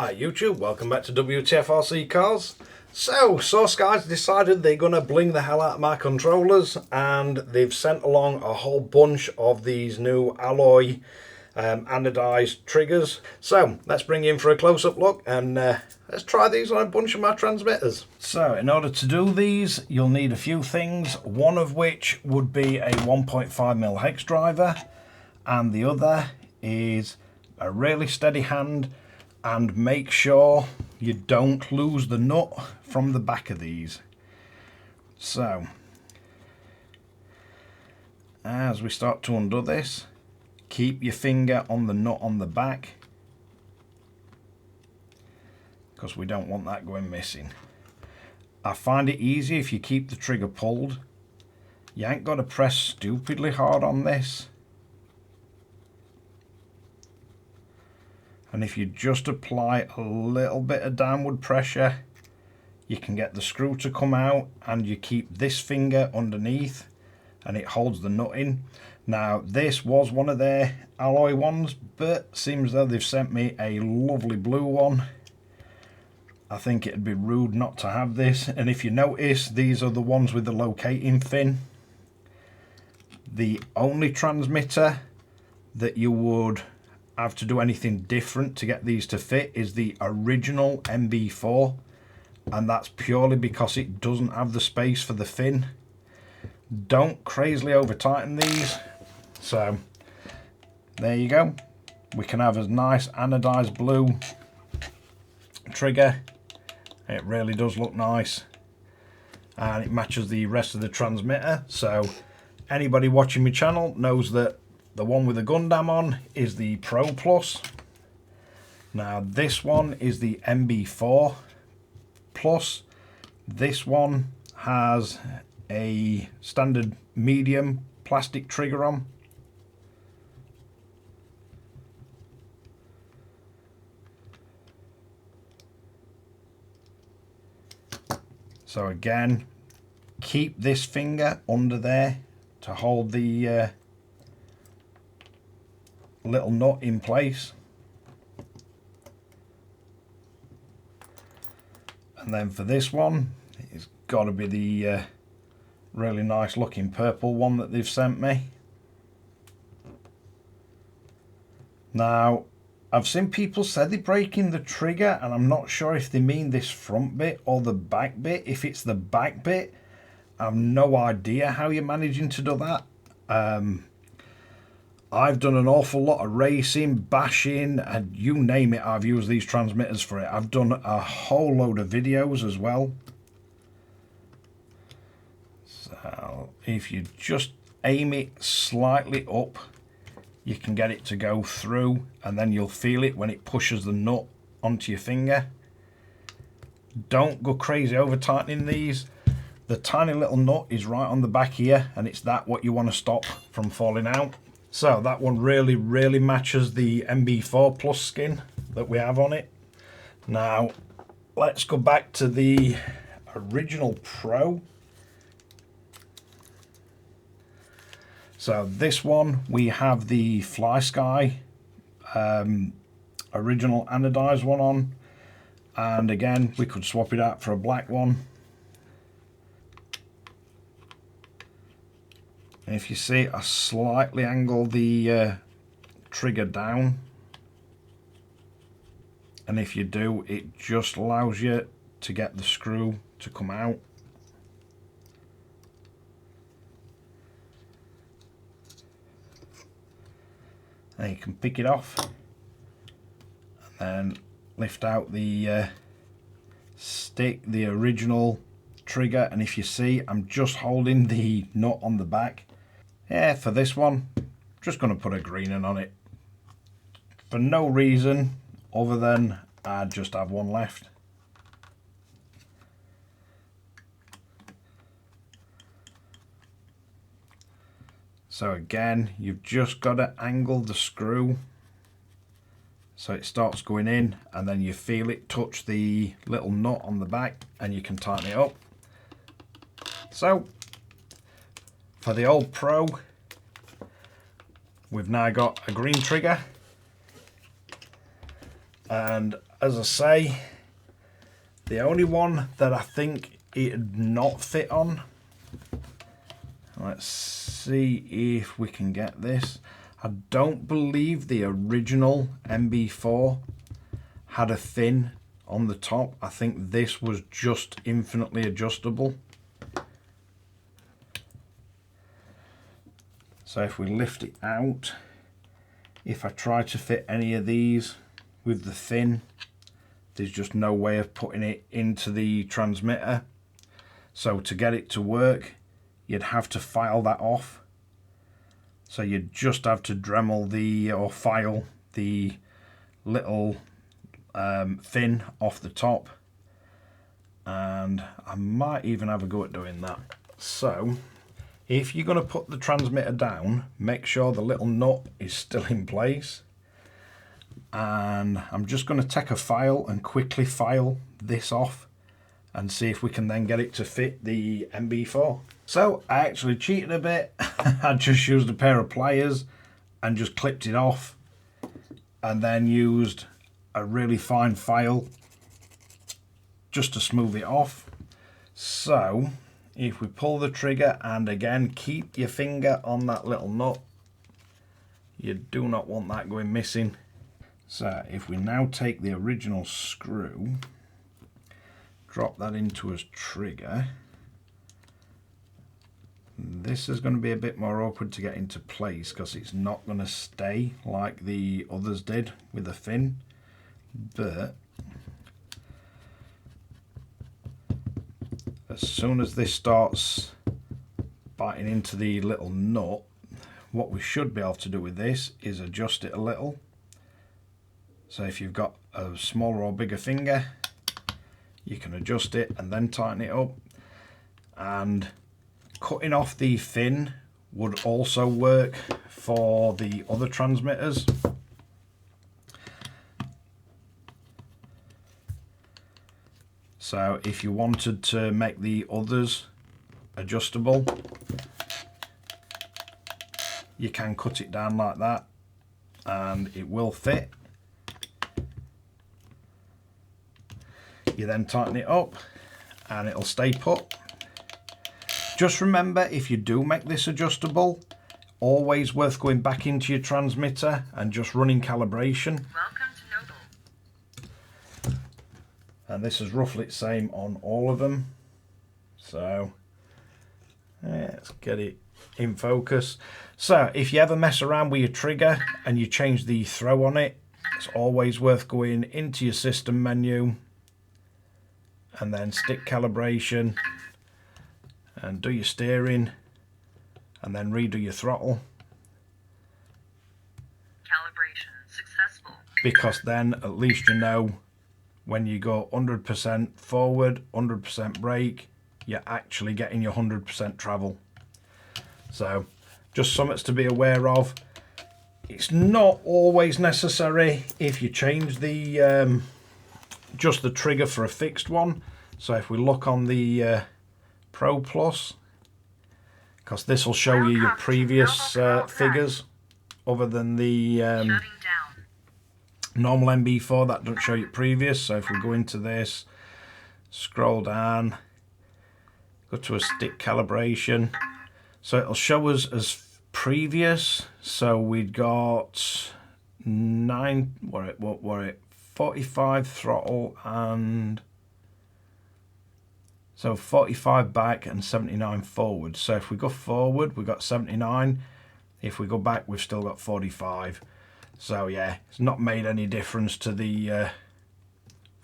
Hi YouTube, welcome back to Wtf Rc Cars. So, Soarsky's decided they're going to bling the hell out of my controllers, and they've sent along a whole bunch of these new alloy anodized triggers. So, let's bring you in for a close-up look and let's try these on a bunch of my transmitters. So, in order to do these, you'll need a few things, one of which would be a 1.5mm hex driver, and the other is a really steady hand, and make sure you don't lose the nut from the back of these. So as we start to undo this, keep your finger on the nut on the back, because we don't want that going missing. I find it easy if you keep the trigger pulled. You ain't got to press stupidly hard on this. And if you just apply a little bit of downward pressure, you can get the screw to come out, and you keep this finger underneath and it holds the nut in. Now this was one of their alloy ones, but seems though they've sent me a lovely blue one. I think it'd be rude not to have this. And if you notice, these are the ones with the locating fin. The only transmitter that you would have to do anything different to get these to fit is the original NB4, and that's purely because it doesn't have the space for the fin. Don't crazily over tighten these. So there you go, we can have a nice anodized blue trigger. It really does look nice, and it matches the rest of the transmitter. So anybody watching my channel knows that the one with the Gundam on is the Pro Plus. Now this one is the NB4 Plus. This one has a standard medium plastic trigger on. So again, keep this finger under there to hold the little nut in place, and then for this one, it's got to be the really nice looking purple one that they've sent me. Now I've seen people say they're breaking the trigger, and I'm not sure if they mean this front bit or the back bit. If it's the back bit, I've no idea how you're managing to do that. I've done an awful lot of racing, bashing, and you name it, I've used these transmitters for it. I've done a whole load of videos as well. So if you just aim it slightly up, you can get it to go through, and then you'll feel it when it pushes the nut onto your finger. Don't go crazy over tightening these. The tiny little nut is right on the back here, and it's that what you want to stop from falling out. So that one really matches the NB4 Plus skin that we have on it. Now let's go back to the original Pro. So this one, we have the Flysky original anodized one on, and again we could swap it out for a black one. And if you see, I slightly angle the trigger down, and if you do, it just allows you to get the screw to come out. And you can pick it off and then lift out the stick, the original trigger. And if you see, I'm just holding the nut on the back. Yeah, for this one, just going to put a green one on it for no reason other than I just have one left. So again, you've just got to angle the screw so it starts going in, and then you feel it touch the little nut on the back, and you can tighten it up. So for the old Pro, we've now got a green trigger, and as I say, the only one that I think it'd not fit on, let's see if we can get this. I don't believe the original NB4 had a fin on the top. I think this was just infinitely adjustable. So if we lift it out, if I try to fit any of these with the fin, there's just no way of putting it into the transmitter. So to get it to work, you'd have to file that off. So you'd just have to Dremel or file the little fin off the top. And I might even have a go at doing that. So if you're going to put the transmitter down, make sure the little nut is still in place. And I'm just going to take a file and quickly file this off and see if we can then get it to fit the NB4. So I actually cheated a bit. I just used a pair of pliers and just clipped it off, and then used a really fine file just to smooth it off. So if we pull the trigger, and again keep your finger on that little nut, you do not want that going missing. So if we now take the original screw, drop that into a trigger, this is going to be a bit more awkward to get into place because it's not going to stay like the others did with the fin. But as soon as this starts biting into the little nut, what we should be able to do with this is adjust it a little. So if you've got a smaller or bigger finger, you can adjust it and then tighten it up. And cutting off the fin would also work for the other transmitters. So if you wanted to make the others adjustable, you can cut it down like that and it will fit. You then tighten it up and it'll stay put. Just remember, if you do make this adjustable, always worth going back into your transmitter and just running calibration. Welcome to Noble. And this is roughly the same on all of them. So let's get it in focus. So if you ever mess around with your trigger and you change the throw on it, it's always worth going into your system menu and then stick calibration and do your steering and then redo your throttle. Calibration successful. Because then at least you know when you go 100% forward, 100% brake, you're actually getting your 100% travel. So just something to be aware of. It's not always necessary if you change the just the trigger for a fixed one. So if we look on the Pro Plus, because this will show you your previous figures other than the normal NB4 that doesn't show you previous. So if we go into this, scroll down, go to a stick calibration, so it'll show us as previous. So we'd got 45 throttle, and so 45 back and 79 forward. So if we go forward, we've got 79. If we go back, we've still got 45. So yeah, it's not made any difference to the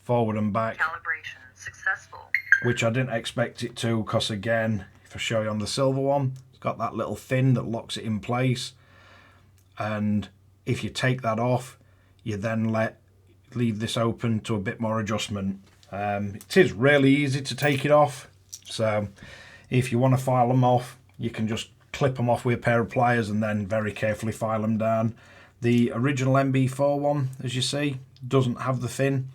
forward and back. Calibration successful. Which I didn't expect it to, because again, if I show you on the silver one, it's got that little fin that locks it in place. And if you take that off, you then leave this open to a bit more adjustment. It is really easy to take it off. So if you want to file them off, you can just clip them off with a pair of pliers and then very carefully file them down. The original NB4 one, as you see, doesn't have the fin.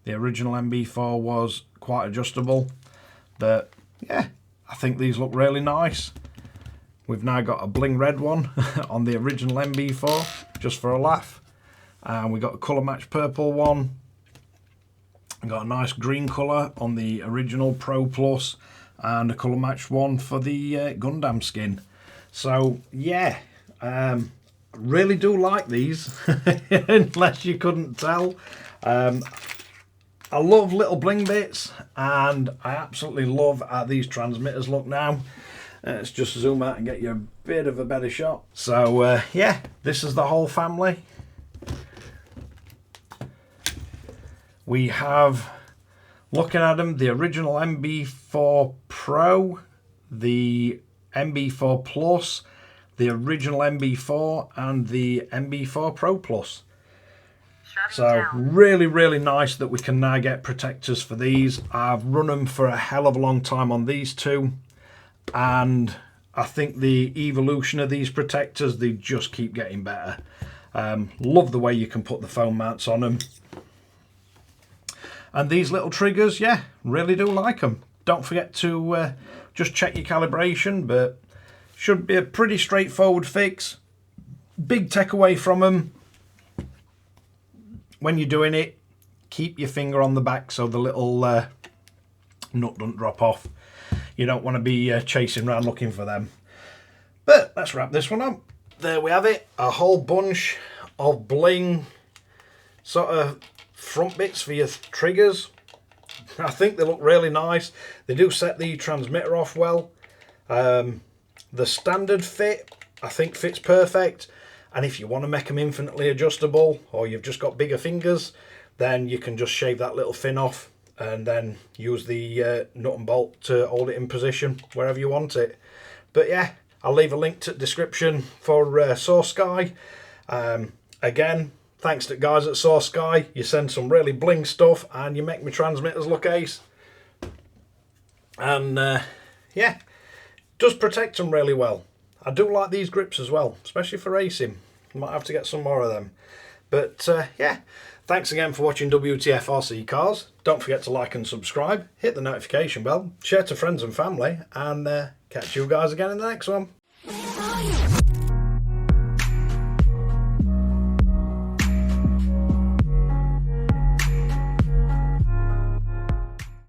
The original NB4 was quite adjustable, but yeah, I think these look really nice. We've now got a bling red one on the original NB4, just for a laugh. And we got a colour match purple one I've got a nice green colour on the original Pro Plus and a colour matched one for the Gundam skin. So yeah, really do like these, unless you couldn't tell. I love little bling bits, and I absolutely love how these transmitters look now. Let's just zoom out and get you a bit of a better shot. So yeah, this is the whole family. We have, looking at them, the original NB4 Pro, the NB4 Plus, the original NB4, and the NB4 Pro Plus. So really nice that we can now get protectors for these. I've run them for a hell of a long time on these two, and I think the evolution of these protectors, they just keep getting better. Love the way you can put the foam mounts on them. And these little triggers, yeah, really do like them. Don't forget to just check your calibration, but should be a pretty straightforward fix. Big takeaway from them: when you're doing it, keep your finger on the back so the little nut doesn't drop off. You don't want to be chasing around looking for them. But let's wrap this one up. There we have it, a whole bunch of bling sort of front bits for your triggers. I think they look really nice. They do set the transmitter off well. The standard fit, I think, fits perfect. And if you want to make them infinitely adjustable, or you've just got bigger fingers, then you can just shave that little fin off and then use the nut and bolt to hold it in position wherever you want it. But yeah, I'll leave a link to the description for Soarsky. Again, thanks to guys at Soarsky. You send some really bling stuff and you make my transmitters look ace. And yeah, does protect them really well. I do like these grips as well, especially for racing. Might have to get some more of them. But yeah, thanks again for watching Wtf Rc Cars. Don't forget to like and subscribe, hit the notification bell, share to friends and family, and catch you guys again in the next one.